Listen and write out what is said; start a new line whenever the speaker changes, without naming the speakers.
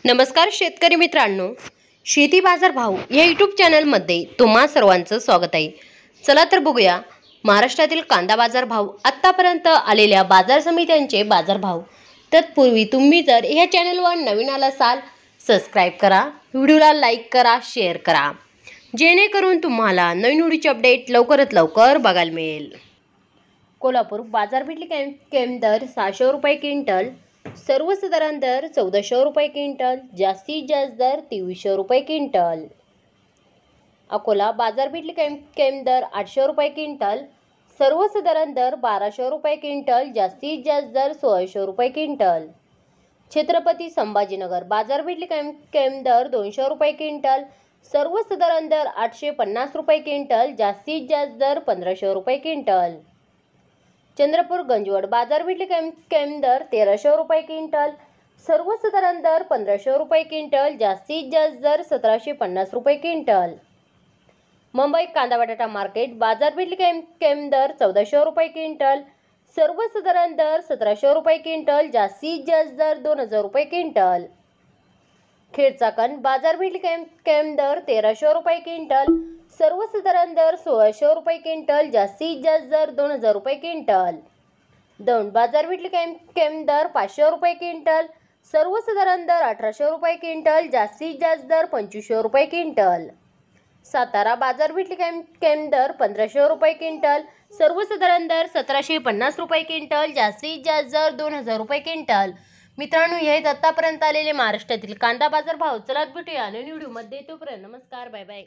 नमस्कार शेतकरी मित्रांनो, शेती बाजार भाव या यूट्यूब चॅनलमध्ये तुम्हा सर्वांचं स्वागत आहे। चला तर बघूया महाराष्ट्रातील कांदा बाजार भाव, आतापर्यंत आलेल्या बाजार समित्यांचे बाजार भाव। तत्पूर्वी तुम्ही जर या चॅनलवर नवीन आला असाल, सबस्क्राइब करा, व्हिडिओला लाईक करा, शेअर करा, जेणेकरून तुम्हाला नवीन व्हिडिओचे अपडेट लवकरात लवकर बघायला मिळेल। कोल्हापूर बाजारपेठली कॅम दर 600 रुपये क्विंटल, सर्वसाधारण दर 1400 रुपये क्विंटल, जास्तीत जास्त दर 2300 रुपये क्विंटल। अकोला बाजारपेठली कॅम दर 800 रुपये क्विंटल, सर्वसाधारण दर 1200 रुपये क्विंटल, जास्तीत जास्त दर 1600 रुपये क्विंटल। छत्रपती संभाजीनगर बाजारपेठली कॅम दर 200 रुपये क्विंटल, सर्वसाधारण दर 850 रुपये क्विंटल, जास्तीत जास्त दर 1500 रुपये क्विंटल। चंद्रपूर गंजवड बाजारपेठली कॅम दर 1300 रुपये क्विंटल, सर्वसाधारण दर 1500 रुपये क्विंटल, जास्तीत जास्त दर 1750 रुपये क्विंटल। मुंबई कांदा बटाटा मार्केट बाजारपेठली कॅम दर 1400 रुपये क्विंटल, सर्वसाधारण दर 1700 रुपये क्विंटल, जास्तीत जास्त दर 2000 रुपये क्विंटल। खेडचाकण बाजारपेठली कॅम दर 1300 रुपये क्विंटल, सर्वसाधारण दर 1600 रुपये क्विंटल, जास्तीत जास्त दर 2000 रुपये क्विंटल। दौंड बाजारपेठली कॅम दर 500 रुपये क्विंटल, सर्वसाधारण दर 1800 रुपये क्विंटल, जास्तीत जास्त दर 2500 रुपये क्विंटल। सातारा बाजारपेठली कॅम दर 1500 रुपये क्विंटल, सर्वसाधारण दर 1750 रुपये क्विंटल, जास्तीत जास्त दर 2000 रुपये क्विंटल। मित्रांनो, हे आतापर्यंत आलेले महाराष्ट्रातील कांदा बाजार भाव। चला भेटूया नवीन व्हिडिओमध्ये, तोपर्यंत नमस्कार, बाय बाय।